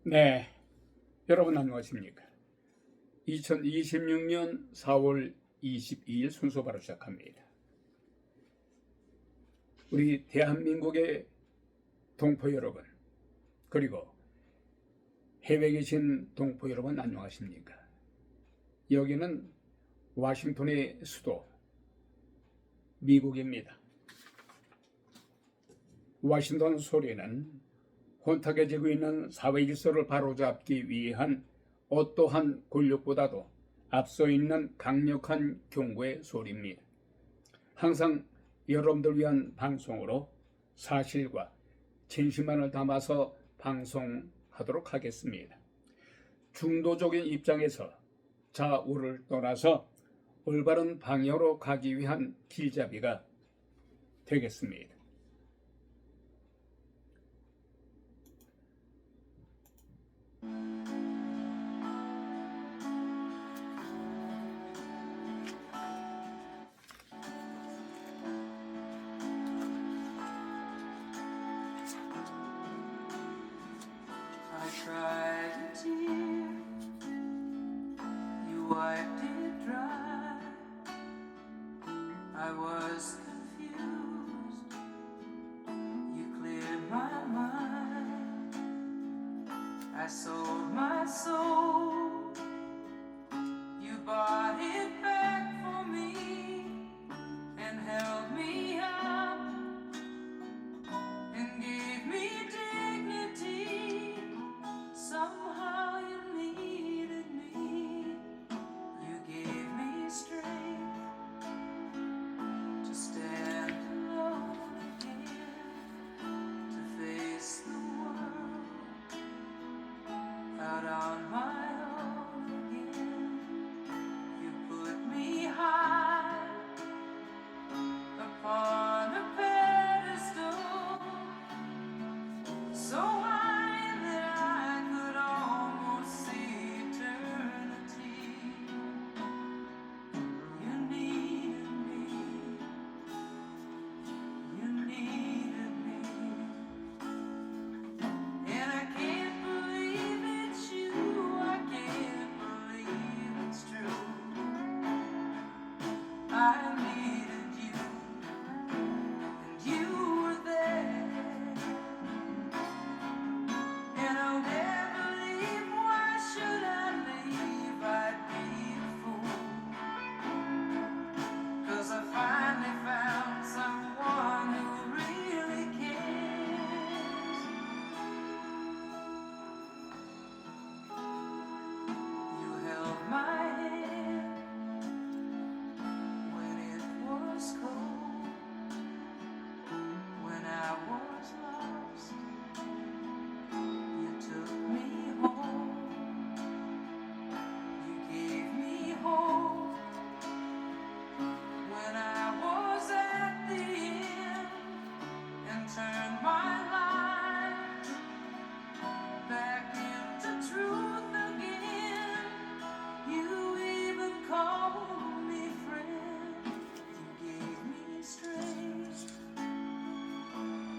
네, 여러분 안녕하십니까? 2026년 4월 22일 순서 바로 시작합니다. 우리 대한민국의 동포 여러분, 그리고 해외에 계신 동포 여러분 안녕하십니까? 여기는 워싱턴의 수도 미국입니다. 워싱턴 소리는 혼탁해지고 있는 사회 질서를 바로잡기 위한 어떠한 권력보다도 앞서 있는 강력한 경고의 소리입니다. 항상 여러분들 위한 방송으로 사실과 진실만을 담아서 방송하도록 하겠습니다. 중도적인 입장에서 좌우를 떠나서 올바른 방향으로 가기 위한 길잡이가 되겠습니다. Wiped it dry. I was confused. You cleared my mind. I sold my soul. You bought it back for me and held me up and gave me dignity. Somehow you needed me. You gave me strength to stand alone again, to face the world out on my own again. You put me high upon a pedestal, so high that I could almost see eternity. You needed me. You needed me. And I can't believe it's you. I can't believe it's true. I needed you, and you were there. And I'll never leave. Why should I leave? I'd be a fool. 'Cause I finally found someone who really cares. You held my hand when it was cold, when I was lost. You took me home. You gave me hope when I was at the end, and turned my life back into truth again. You even called me friend. You gave me strength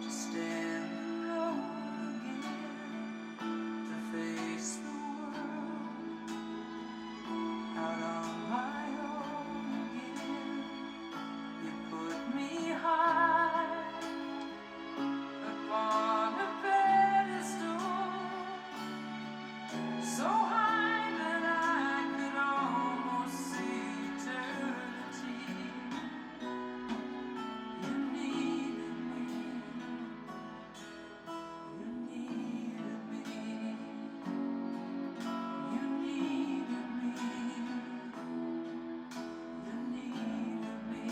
to stand alone again, to face the world out on my own again. You put me high upon a pedestal, so high that I could almost see eternity. You needed me. You needed me. You needed me. You needed me.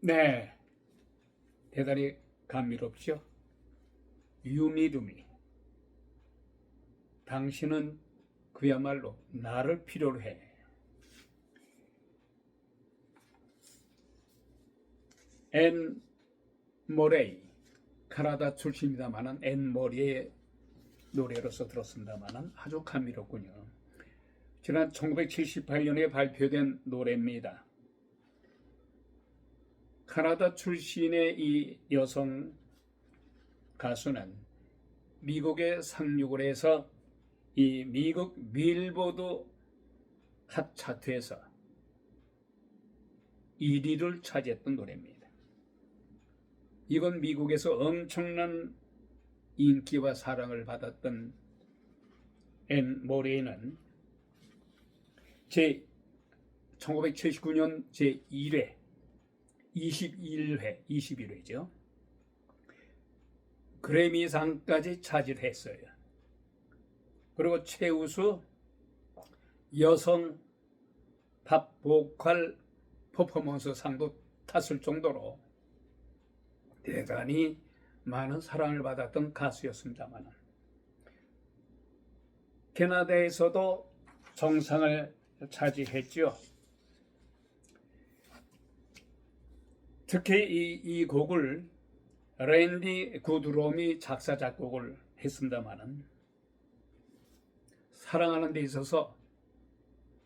네, 대단히 감미롭죠? You need me. 당신은 그야말로 나를 필요로 해. 앤 모레이, 캐나다 출신입니다만은 앤 머리의 노래로서 들었습니다만은 아주 감미롭군요. 지난 1978년에 발표된 노래입니다. 캐나다 출신의 이 여성 가수는 미국에 상륙을 해서 이 미국 빌보드 핫 차트에서 1위를 차지했던 노래입니다. 이건 미국에서 엄청난 인기와 사랑을 받았던 앤 모레이는 1979년 제1회 21회죠. 그래미상까지 차지했어요. 그리고 최우수 여성 팝 보컬 퍼포먼스 상도 탔을 정도로 대단히 많은 사랑을 받았던 가수였습니다만 캐나다에서도 정상을 차지했죠. 특히 이 곡을 랜디 구드롬이 작사 작곡을 했습니다마는 사랑하는 데 있어서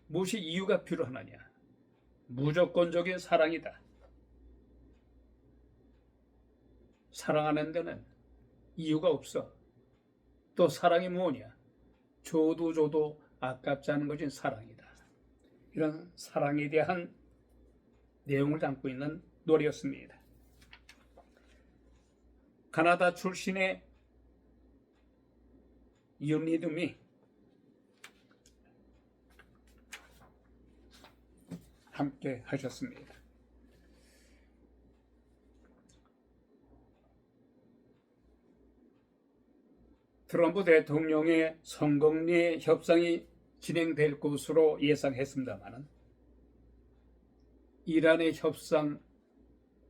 무엇이 이유가 필요하느냐? 무조건적인 사랑이다. 사랑하는 데는 이유가 없어. 또 사랑이 뭐냐? 줘도 아깝지 않은 것이 사랑이다. 이런 사랑에 대한 내용을 담고 있는 노래였습니다. 캐나다 출신의 유니드미 함께 하셨습니다. 트럼프 대통령의 성공리의 협상이 진행될 것으로 예상했습니다만 이란의 협상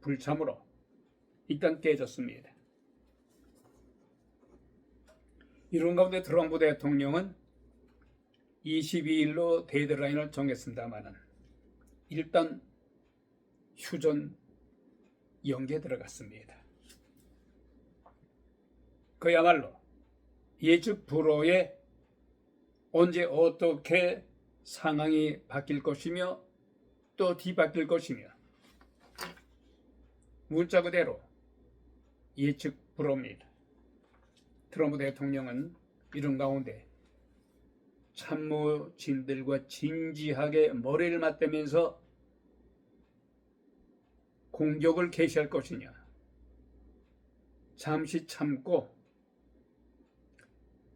불참으로 일단 깨졌습니다. 이런 가운데 트럼프 대통령은 22일로 데드라인을 정했습니다만 일단 휴전 연기에 들어갔습니다. 그야말로 예측 불허에 언제 어떻게 상황이 바뀔 것이며 또 뒤바뀔 것이며 문자 그대로 예측 불허입니다. 트럼프 대통령은 이런 가운데 참모진들과 진지하게 머리를 맞대면서 공격을 개시할 것이냐, 잠시 참고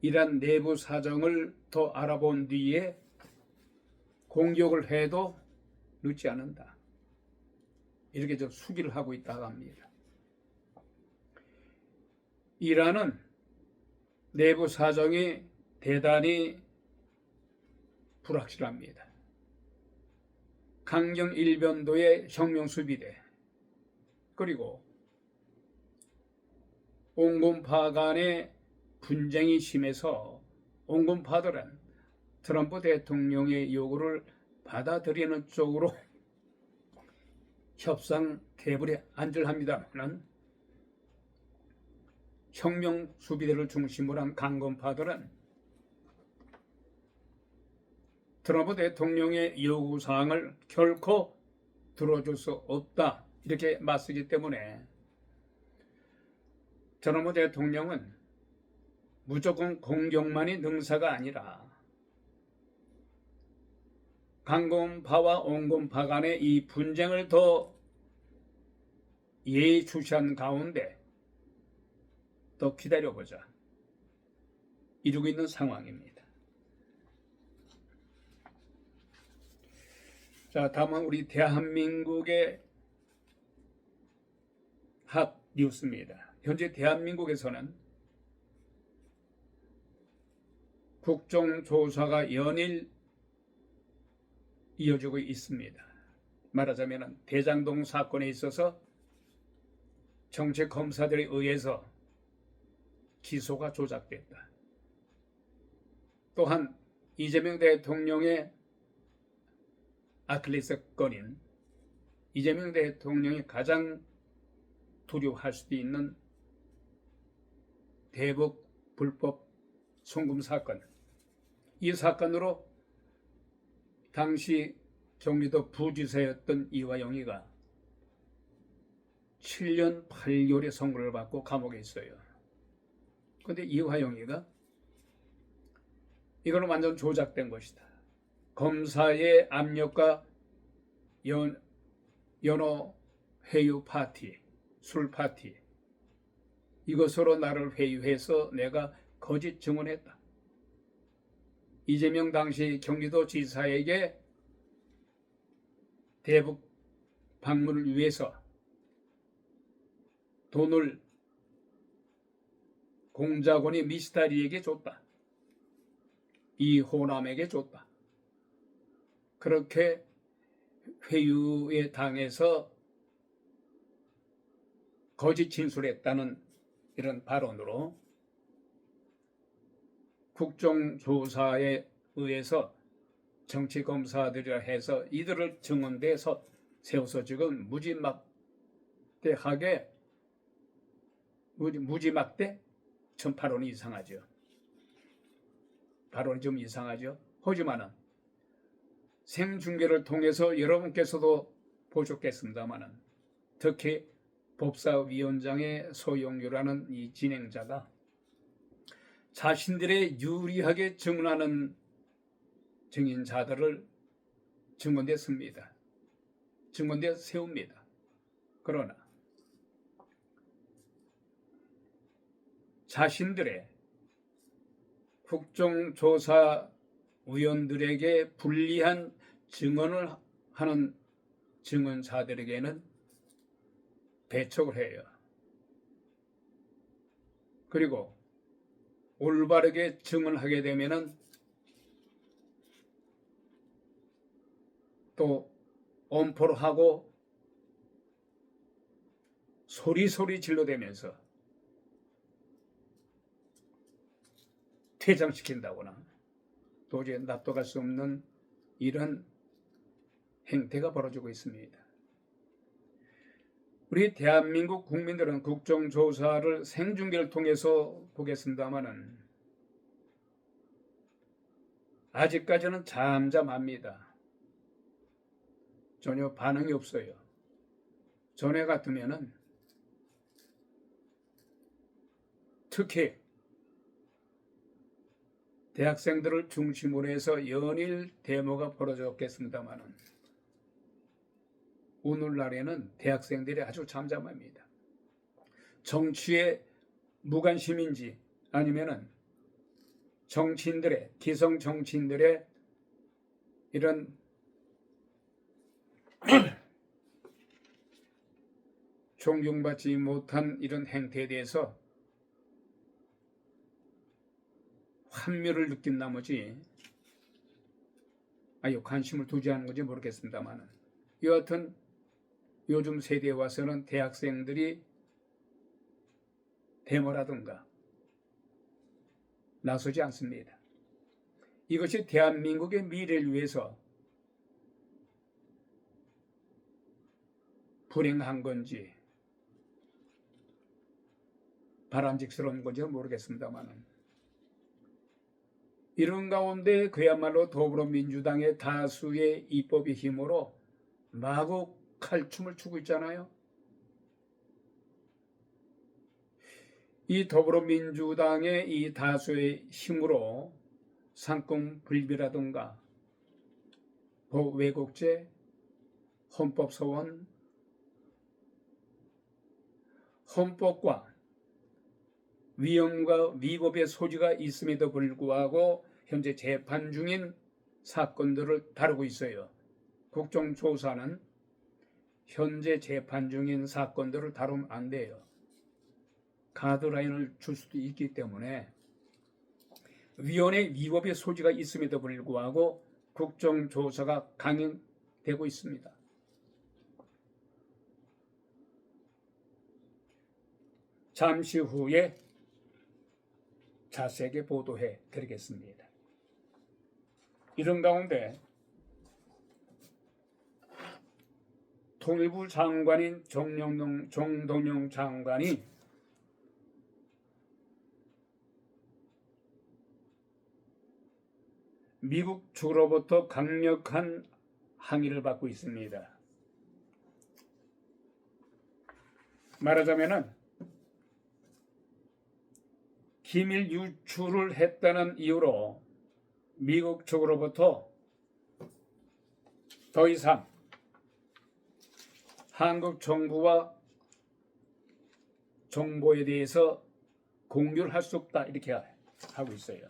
이란 내부 사정을 더 알아본 뒤에 공격을 해도 늦지 않는다. 이렇게 좀 수기를 하고 있다고 합니다. 이란은 내부 사정이 대단히 불확실합니다. 강경 일변도의 혁명수비대 그리고 온건파 간의 분쟁이 심해서 온건파들은 트럼프 대통령의 요구를 받아들이는 쪽으로 협상 테이블에 앉을 합니다만 혁명 수비대를 중심으로 한 강건파들은 트럼프 대통령의 요구사항을 결코 들어줄 수 없다 이렇게 맞서기 때문에 트럼프 대통령은 무조건 공격만이 능사가 아니라 강건파와 온건파 간의 이 분쟁을 더 예의주시한 가운데 더 기다려보자 이루고 있는 상황입니다. 자, 다음은 우리 대한민국의 핫 뉴스입니다. 현재 대한민국에서는 국정조사가 연일 이어지고 있습니다. 말하자면 대장동 사건에 있어서 정책검사들에 의해서 기소가 조작됐다. 또한 이재명 대통령의 아킬레스건인 이재명 대통령이 가장 두려워할 수도 있는 대북 불법 송금 사건, 이 사건으로 당시 경기도 부지사였던 이화영이가 7년 8개월의 선고를 받고 감옥에 있어요. 그런데 이화영이가 이거는 완전 조작된 것이다. 검사의 압력과 연어 회유 파티, 술 파티, 이것으로 나를 회유해서 내가 거짓 증언했다. 이재명 당시 경기도 지사에게 대북 방문을 위해서 돈을 공작원이 미스터리에게 줬다. 이호남에게 줬다. 그렇게 회유에 당해서 거짓 진술했다는 이런 발언으로 국정조사에 의해서 정치검사들이라 해서 이들을 증언대에 세워서 지금 무지막대 전 발언이 이상하죠. 발언이 좀 이상하죠. 하지만은 생중계를 통해서 여러분께서도 보셨겠습니다만은 특히 법사위원장의 소용유라는 이 진행자가 자신들의 유리하게 증언하는 증인자들을 증언대에 씁니다. 증언대에 세웁니다. 그러나 자신들의 국정조사위원들에게 불리한 증언을 하는 증언자들에게는 배척을 해요. 그리고 올바르게 증언하게 되면은 또 엄포를 하고 소리 질러대면서 퇴장시킨다거나 도저히 납득할 수 없는 이런 행태가 벌어지고 있습니다. 우리 대한민국 국민들은 국정조사를 생중계를 통해서 보겠습니다마는 아직까지는 잠잠합니다. 전혀 반응이 없어요. 전에 같으면은 특히 대학생들을 중심으로 해서 연일 데모가 벌어졌겠습니다마는 오늘날에는 대학생들이 아주 잠잠합니다. 정치에 무관심인지 아니면은 정치인들의 기성 정치인들의 이런 존경받지 못한 이런 행태에 대해서 환멸을 느낀 나머지 관심을 두지 않은 건지 모르겠습니다만 여하튼 요즘 세대에 와서는 대학생들이 데모라든가 나서지 않습니다. 이것이 대한민국의 미래를 위해서 불행한 건지 바람직스러운 건지 모르겠습니다만 이런 가운데 그야말로 더불어민주당의 다수의 입법의 힘으로 마구 칼춤을 추고 있잖아요. 이 더불어민주당의 이 다수의 힘으로 상권불비라든가 왜곡죄, 헌법소원, 헌법과 위헌과 위법의 소지가 있음에도 불구하고 현재 재판 중인 사건들을 다루고 있어요. 국정조사는 현재 재판 중인 사건들을 다루면 안 돼요. 가드라인을 줄 수도 있기 때문에 위헌의 위법의 소지가 있음에도 불구하고 국정조사가 강행되고 있습니다. 잠시 후에 자세하게 보도해 드리겠습니다. 이런 가운데 통일부 장관인 정동영 장관이 미국 측으로부터 강력한 항의를 받고 있습니다. 말하자면은 기밀 유출을 했다는 이유로 미국 측으로부터 더 이상 한국 정부와 정보에 대해서 공유를 할 수 없다 이렇게 하고 있어요.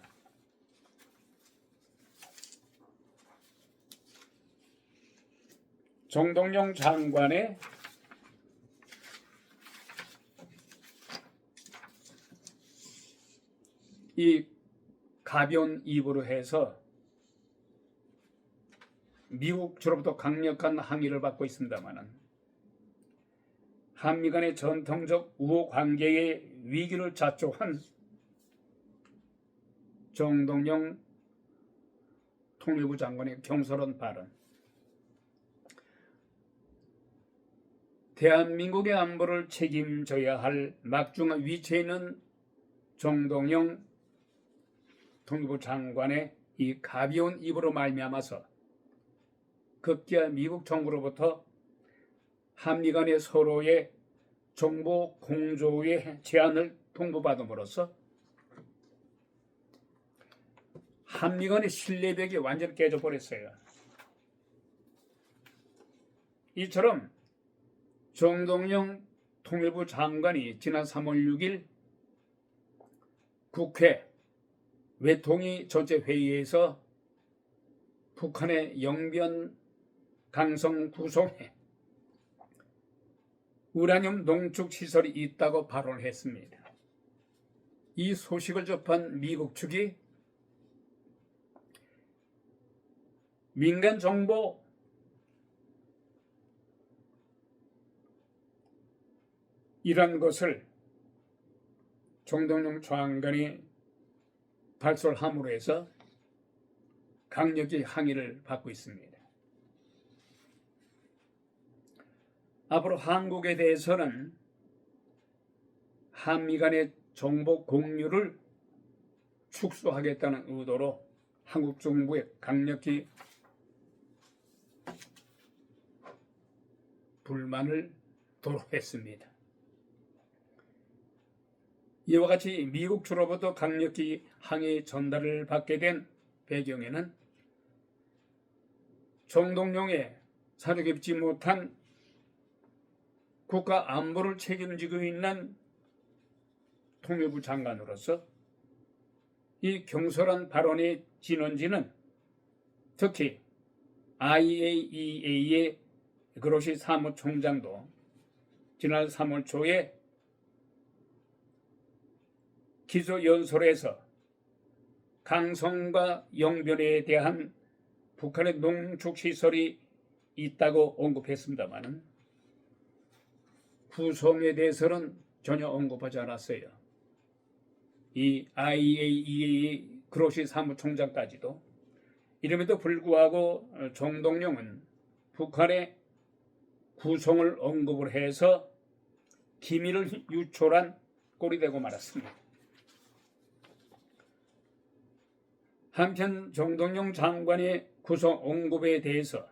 정동영 장관의 이 가벼운 입으로 해서 미국 측으로부터 강력한 항의를 받고 있습니다만은 한미 간의 전통적 우호 관계의 위기를 자초한 정동영 통일부 장관의 경솔한 발언, 대한민국의 안보를 책임져야 할 막중한 위치에 있는 정동영 통일부 장관의 이 가벼운 입으로 말미암아서 급기야 미국 정부로부터 한미 간의 서로의 정보 공조의 제안을 통보받음으로써 한미 간의 신뢰벽이 완전히 깨져버렸어요. 이처럼 정동영 통일부 장관이 지난 3월 6일 국회 외통위 전체회의에서 북한의 영변 강성 구송에 우라늄 농축 시설이 있다고 발언했습니다. 이 소식을 접한 미국 측이 민간 정보 이런 것을 정동영 장관이 발설함으로 해서 강력히 항의를 받고 있습니다. 앞으로 한국에 대해서는 한미 간의 정보 공유를 축소하겠다는 의도로 한국 정부에 강력히 불만을 토로했습니다. 이와 같이 미국 측으로부터 강력히 항의 전달을 받게 된 배경에는 정동영의 사려 깊지 못한 국가 안보를 책임지고 있는 통일부 장관으로서 이 경솔한 발언의 진원지는 특히 IAEA의 그로시 사무총장도 지난 3월 초에 기조연설에서 강성과 영변에 대한 북한의 농축시설이 있다고 언급했습니다마는 구성에 대해서는 전혀 언급하지 않았어요. 이 IAEA 그로시 사무총장까지도. 이름에도 불구하고 정동영은 북한의 구성을 언급을 해서 기밀을 유출한 꼴이 되고 말았습니다. 한편 정동영 장관의 구성 언급에 대해서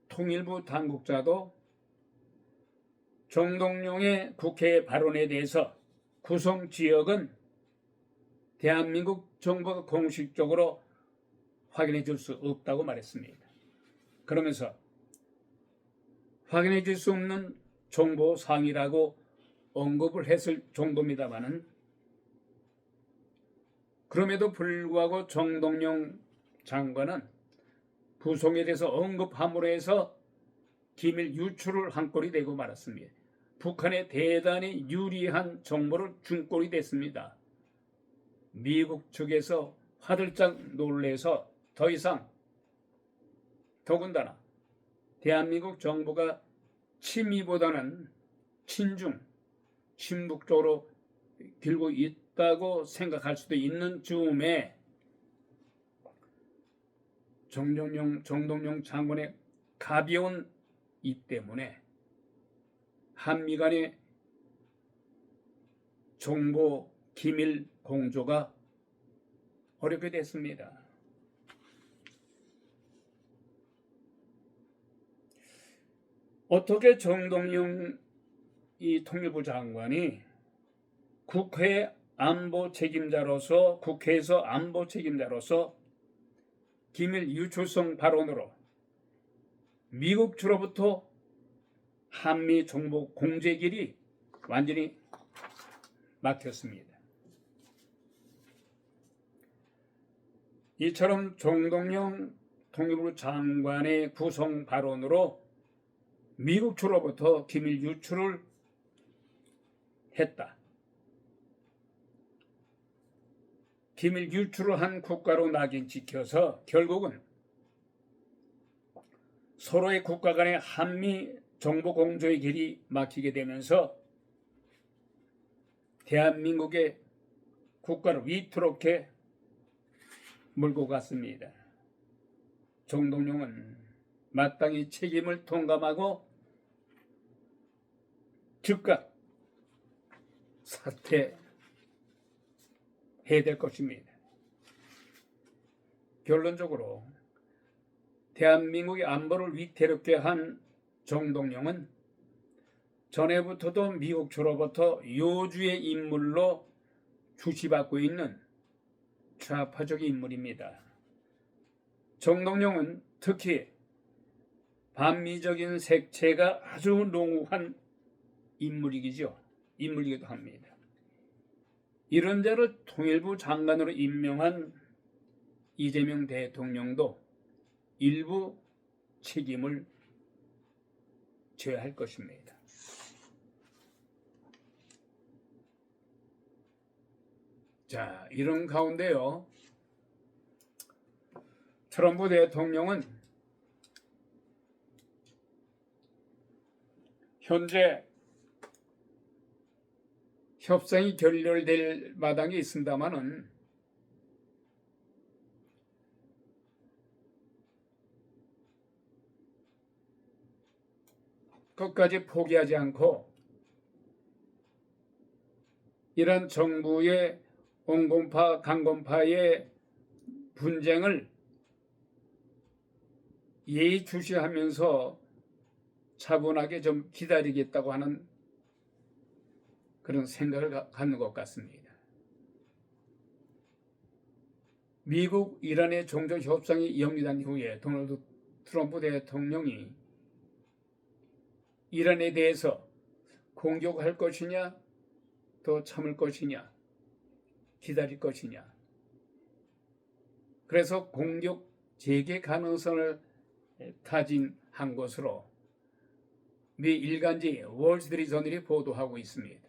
통일부 당국자도 정동영의 국회 발언에 대해서 구성 지역은 대한민국 정부가 공식적으로 확인해 줄 수 없다고 말했습니다. 그러면서 확인해 줄 수 없는 정보사항이라고 언급을 했을 정도입니다마는 그럼에도 불구하고 정동영 장관은 구성에 대해서 언급함으로 해서 기밀 유출을 한 꼴이 되고 말았습니다. 북한에 대단히 유리한 정보를 준 꼴이 됐습니다. 미국 측에서 화들짝 놀래서 더 이상 더군다나 대한민국 정부가 친미보다는 친중, 친북 쪽으로 길고 있다고 생각할 수도 있는 즈음에 정동영 장관의 가벼운 입 때문에 한미 간의 정보 기밀 공조가 어렵게 됐습니다. 어떻게 정동영 이 통일부 장관이 국회 안보 책임자로서 국회에서 안보 책임자로서 기밀 유출성 발언으로 미국 주로부터 한미 정보 공제길이 완전히 막혔습니다. 이처럼 정동영 통일부 장관의 구성 발언으로 미국 주로부터 기밀 유출을 했다. 기밀 유출을 한 국가로 낙인 찍혀서 결국은 서로의 국가 간의 한미 정보 공조의 길이 막히게 되면서 대한민국의 국가를 위태롭게 몰고 갔습니다. 정동영은 마땅히 책임을 통감하고 즉각 사퇴해야 될 것입니다. 결론적으로 대한민국의 안보를 위태롭게 한 정동영은 전에부터도 미국 주로부터 요주의 인물로 주시받고 있는 좌파적인 인물입니다. 정동영은 특히 반미적인 색채가 아주 농후한 인물이기도 합니다. 이런 자를 통일부 장관으로 임명한 이재명 대통령도 일부 책임을 져야 할 것입니다. 자, 이런 가운데요, 트럼프 대통령은 현재 협상이 결렬될 마당에 있습니다마는 끝까지 포기하지 않고 이런 정부의 온건파 강건파의 분쟁을 예의주시하면서 차분하게 좀 기다리겠다고 하는 그런 생각을 갖는 것 같습니다. 미국 이란의 종전협상이 연기된 후에 도널드 트럼프 대통령이 이란에 대해서 공격할 것이냐, 더 참을 것이냐, 기다릴 것이냐. 그래서 공격 재개 가능성을 타진한 것으로 미 일간지 월스트리트 저널이 보도하고 있습니다.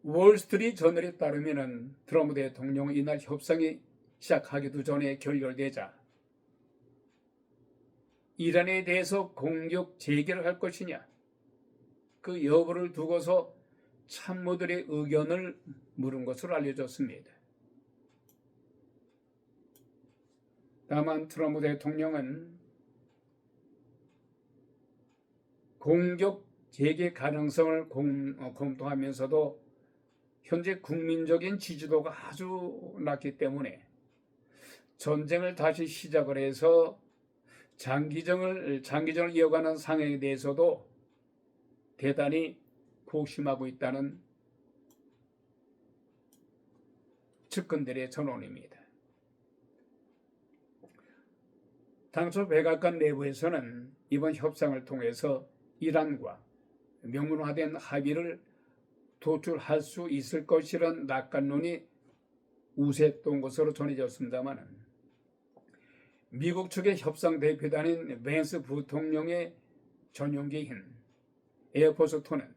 월스트리트 저널에 따르면 트럼프 대통령은 이날 협상이 시작하기도 전에 결렬되자 이란에 대해서 공격 재개를 할 것이냐, 그 여부를 두고서 참모들의 의견을 물은 것으로 알려졌습니다. 다만 트럼프 대통령은 공격 재개 가능성을 검토하면서도 현재 국민적인 지지도가 아주 낮기 때문에 전쟁을 다시 시작을 해서 장기전을 이어가는 상황에 대해서도 대단히 고심하고 있다는 측근들의 전언입니다. 당초 백악관 내부에서는 이번 협상을 통해서 이란과 명문화된 합의를 도출할 수 있을 것이라는 낙관론이 우세했던 것으로 전해졌습니다만 미국 측의 협상 대표단인 벤스 부통령의 전용기인 에어포스 2는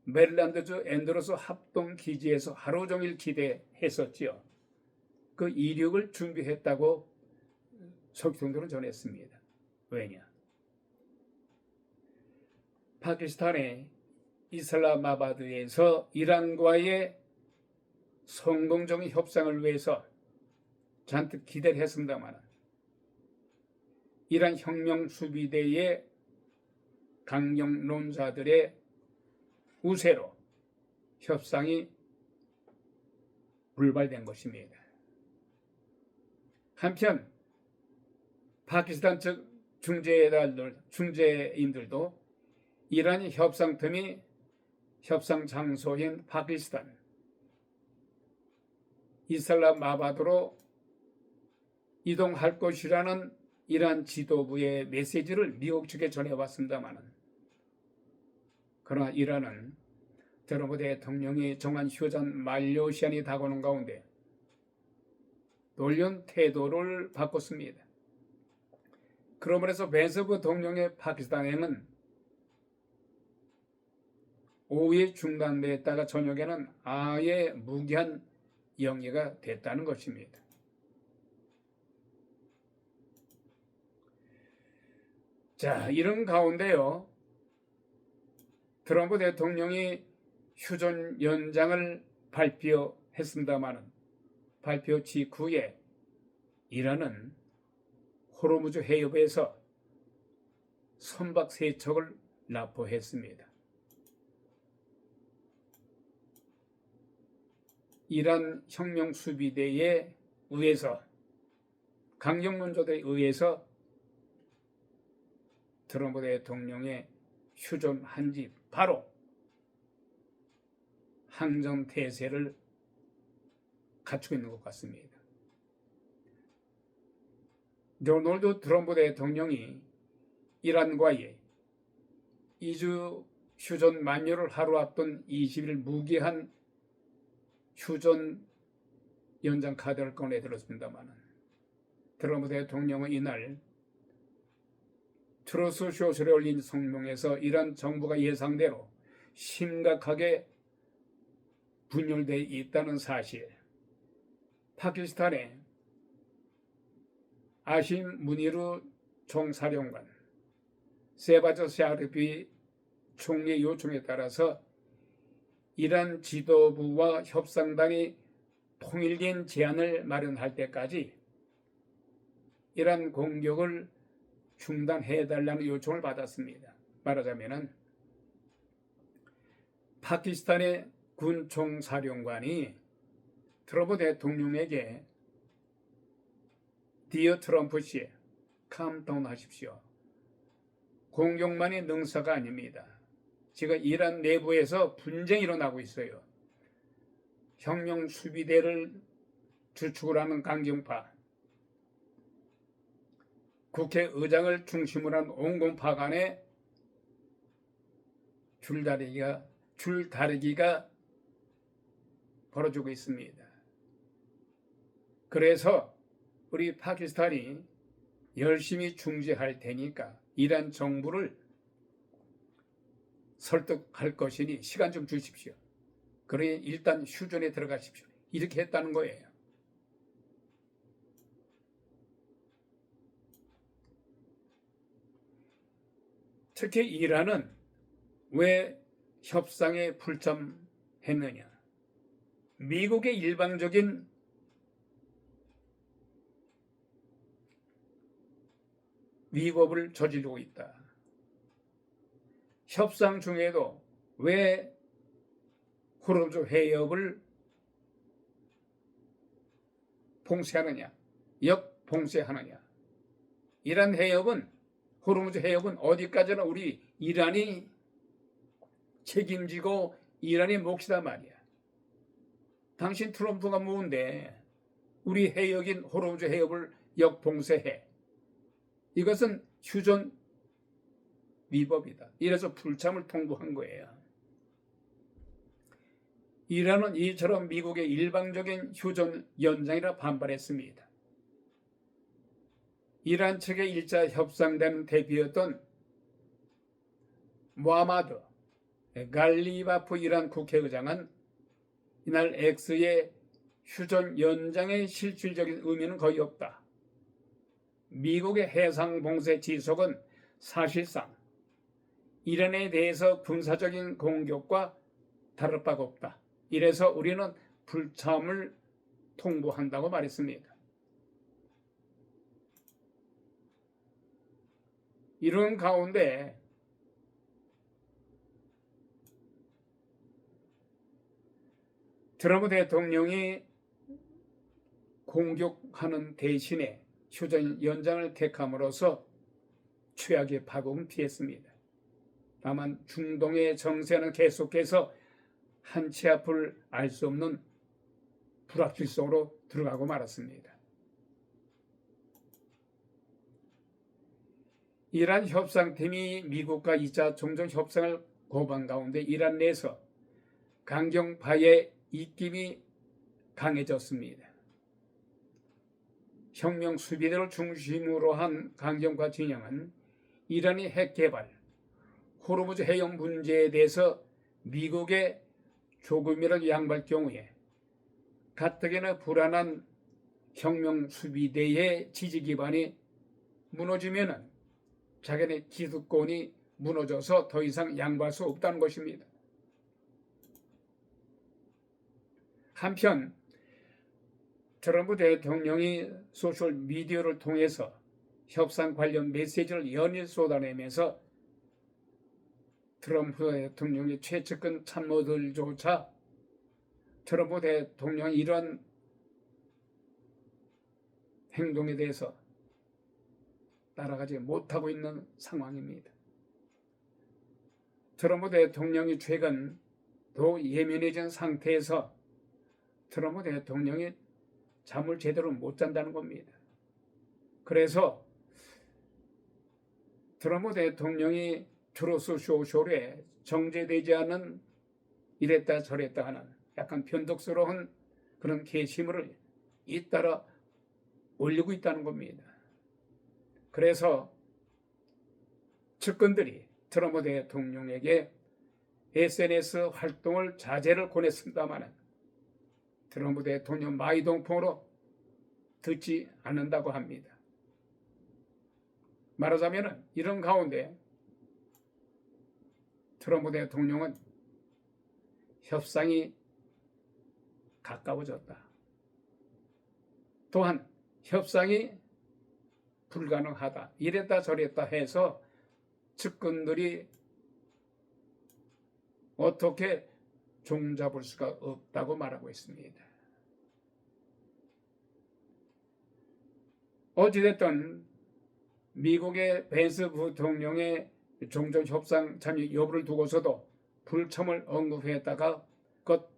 메릴랜드주 앤드로스 합동기지에서 하루 종일 기대했었지요. 그 이륙을 준비했다고 석유통들은 전했습니다. 왜냐? 파키스탄의 이슬라마바드에서 이란과의 성공적인 협상을 위해서 잔뜩 기대를 했습니다만 이란 혁명수비대의 강경론자들의 우세로 협상이 불발된 것입니다. 한편 파키스탄 측 중재인들도 이란 협상 틈이 협상 장소인 파키스탄 이슬람마바드로 이동할 것이라는 이란 지도부의 메시지를 미국 측에 전해왔습니다만, 그러나 이란은 트럼프 대통령이 정한 휴전 만료 시한이 다가오는 가운데 놀란 태도를 바꿨습니다. 그러므로 해서 벤스 부통령의 파키스탄 여행은 오후에 중단됐다가 저녁에는 아예 무기한 영위가 됐다는 것입니다. 자, 이런 가운데요, 트럼프 대통령이 휴전 연장을 발표했습니다마는 발표 직후에 이란은 호르무즈 해협에서 선박 3척을 납포했습니다. 이란 혁명수비대에 의해서, 강경론자들에 의해서 트럼프 대통령의 휴전한 지 바로 항전태세를 갖추고 있는 것 같습니다. 도널드 트럼프 대통령이 이란과의 2주 휴전 만료를 하루 앞둔 20일 무기한 휴전 연장 카드를 꺼내들었습니다만, 트럼프 대통령은 이날 트루스 소셜에 올린 성명에서 이란 정부가 예상대로 심각하게 분열되어 있다는 사실, 파키스탄의 아심 무니르 총사령관, 세바즈 샤르피 총리의 요청에 따라서 이란 지도부와 협상단이 통일된 제안을 마련할 때까지 이란 공격을 중단해달라는 요청을 받았습니다. 말하자면 파키스탄의 군 총사령관이 트럼프 대통령에게 디어 트럼프 씨, 캄다운 하십시오. 공격만이 능사가 아닙니다. 지금 이란 내부에서 분쟁이 일어나고 있어요. 혁명 수비대를 주축을 하는 강경파, 국회의장을 중심으로 한 온건파 간의 줄다리기가 벌어지고 있습니다. 그래서 우리 파키스탄이 열심히 중재할 테니까 이란 정부를 설득할 것이니 시간 좀 주십시오. 그러니 일단 휴전에 들어가십시오. 이렇게 했다는 거예요. 특히 이란은 왜 협상에 불참했느냐? 미국의 일방적인 위법을 저지르고 있다. 협상 중에도 왜 호르무즈 해협을 봉쇄하느냐, 역봉쇄하느냐. 이란 해협은, 호르무즈 해협은 어디까지나 우리 이란이 책임지고 이란의 몫이다 말이야. 당신 트럼프가 뭔데 우리 해역인 호르무즈 해협을 역봉쇄해. 이것은 휴전 위법이다. 이래서 불참을 통보한 거예요. 이란은 이처럼 미국의 일방적인 휴전 연장이라 반발했습니다. 이란 측의 1차 협상단 대표였던 무하마드 갈리바프 이란 국회의장은 이날 X의 휴전 연장의 실질적인 의미는 거의 없다. 미국의 해상 봉쇄 지속은 사실상 이란에 대해서 군사적인 공격과 다를 바가 없다. 이래서 우리는 불참을 통보한다고 말했습니다. 이런 가운데 트럼프 대통령이 공격하는 대신에 휴전 연장을 택함으로써 최악의 파국은 피했습니다. 다만 중동의 정세는 계속해서 한치 앞을 알 수 없는 불확실 속으로 들어가고 말았습니다. 이란 협상팀이 미국과 2차 종전 협상을 고반 가운데 이란 내에서 강경파의 입김이 강해졌습니다. 혁명 수비대를 중심으로 한 강경파 진영은 이란이 핵 개발, 호르무즈 해역 문제에 대해서 미국에 조금이라도 양보할 경우에 가뜩이나 불안한 혁명 수비대의 지지 기반이 무너지면은 자기네 기득권이 무너져서 더 이상 양보할 수 없다는 것입니다. 한편 트럼프 대통령이 소셜 미디어를 통해서 협상 관련 메시지를 연일 쏟아내면서 트럼프 대통령의 최측근 참모들조차 트럼프 대통령의 이런 행동에 대해서 따라가지 못하고 있는 상황입니다. 트럼프 대통령이 최근 더 예민해진 상태에서 트럼프 대통령이 잠을 제대로 못 잔다는 겁니다. 그래서 트럼프 대통령이 트루스 소셜에 정제되지 않은 이랬다 저랬다 하는 약간 변덕스러운 그런 게시물을 잇따라 올리고 있다는 겁니다. 그래서 측근들이 트럼프 대통령에게 SNS 활동을 자제를 권했습니다마는 트럼프 대통령 마이동풍으로 듣지 않는다고 합니다. 말하자면 이런 가운데 트럼프 대통령은 협상이 가까워졌다. 또한 협상이 불가능하다. 이랬다 저랬다 해서 측근들이 어떻게 종잡을 수가 없다고 말하고 있습니다. 어찌됐든 미국의 벤스 부통령의 종전 협상 참여 여부를 두고서도 불참을 언급했다가 곧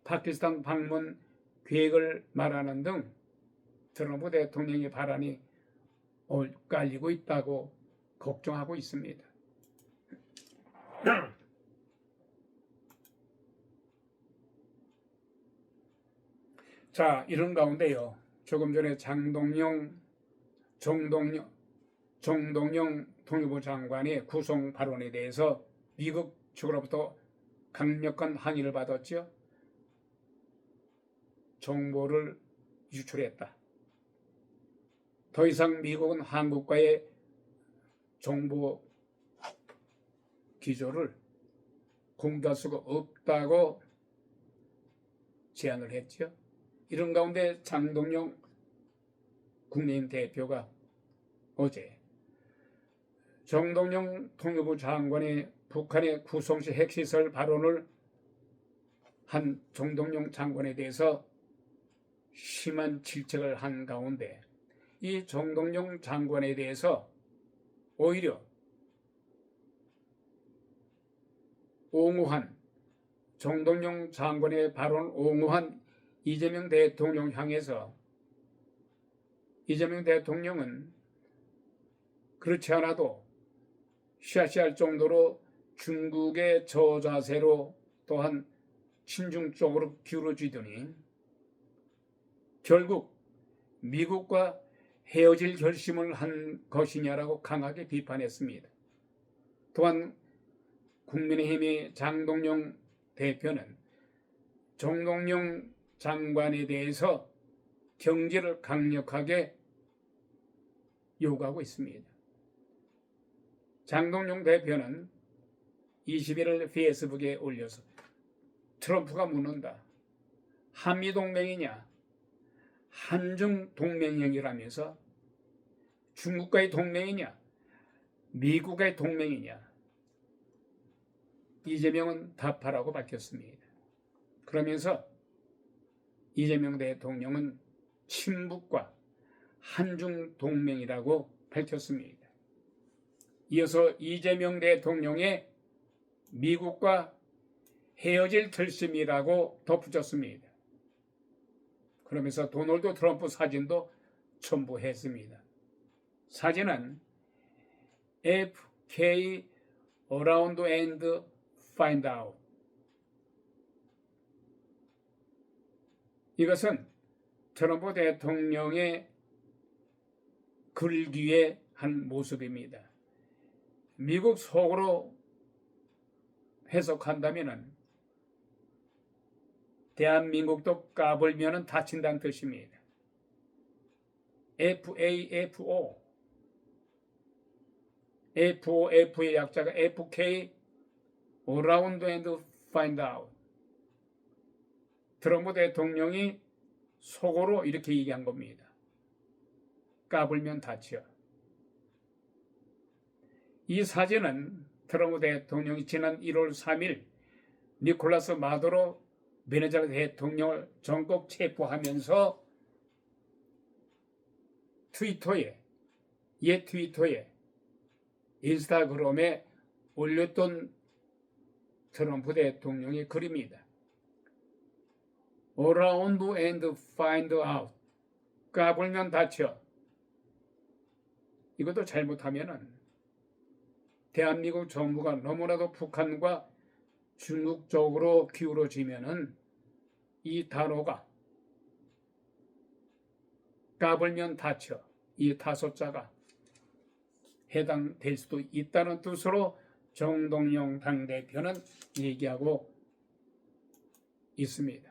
파키스탄 방문 계획을 말하는 등 트럼프 대통령의 발언이 엇갈리고 있다고 걱정하고 있습니다. 자, 이런 가운데요. 조금 전에 정동영 통일부 장관의 구속 발언에 대해서 미국 측으로부터 강력한 항의를 받았죠. 정보를 유출했다. 더 이상 미국은 한국과의 정보 기조를 공개할 수가 없다고 제안을 했죠. 이런 가운데 장동영 국민의힘 대표가 어제 정동영 통일부 장관의 북한의 구성시 핵시설 발언을 한 정동영 장관에 대해서 심한 질책을 한 가운데 이 정동영 장관에 대해서 오히려 옹호한 정동영 장관의 발언을 옹호한 이재명 대통령 향해서 이재명 대통령은 그렇지 않아도 샤시할 정도로 중국의 저자세로 또한 친중 쪽으로 기울어지더니 결국 미국과 헤어질 결심을 한 것이냐라고 강하게 비판했습니다. 또한 국민의힘의 장동영 대표는 정동영 장관에 대해서 경질을 강력하게 요구하고 있습니다. 장동영 대표는 21일 페이스북에 올려서 트럼프가 묻는다. 한미동맹이냐 한중동맹이라면서 중국과의 동맹이냐 미국과의 동맹이냐 이재명은 답하라고 밝혔습니다. 그러면서 이재명 대통령은 친북과 한중 동맹이라고 밝혔습니다. 이어서 이재명 대통령의 미국과 헤어질 결심이라고 덧붙였습니다. 그러면서 도널드 트럼프 사진도 첨부했습니다. 사진은 FK Around and Find Out. 이것은 트럼프 대통령의 글귀의 한 모습입니다. 미국 속으로 해석한다면 대한민국도 까불면 다친다는 뜻입니다. FAFO FOF의 약자가 FK Around and Find Out. 트럼프 대통령이 속으로 이렇게 얘기한 겁니다. 까불면 다쳐. 이 사진은 트럼프 대통령이 지난 1월 3일 니콜라스 마두로 베네수엘라 대통령을 전격 체포하면서 트위터에 인스타그램에 올렸던 트럼프 대통령의 글입니다. Around and find out. 까불면 다쳐. 이것도 잘못하면은 대한민국 정부가 너무나도 북한과 중국 쪽으로 기울어지면은 이 단어가 까불면 다쳐. 이 다소자가 해당될 수도 있다는 뜻으로 정동영 당대표는 얘기하고 있습니다.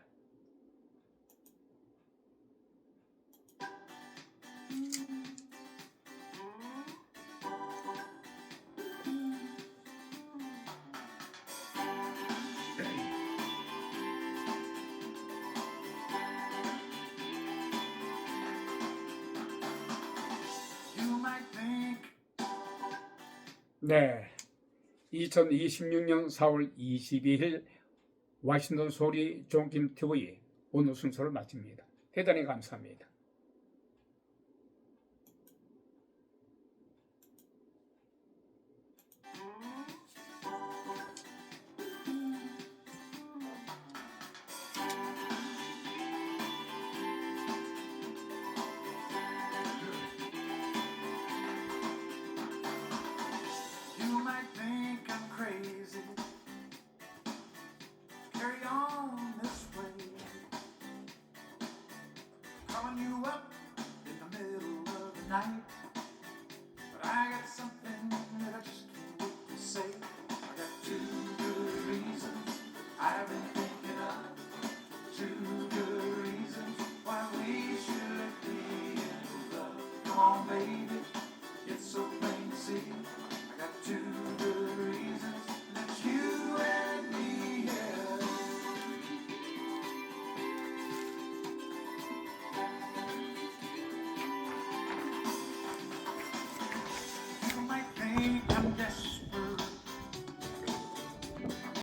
네, 2026년 4월 22일 와싱턴 소리 종김TV 오늘 순서를 마칩니다. 대단히 감사합니다.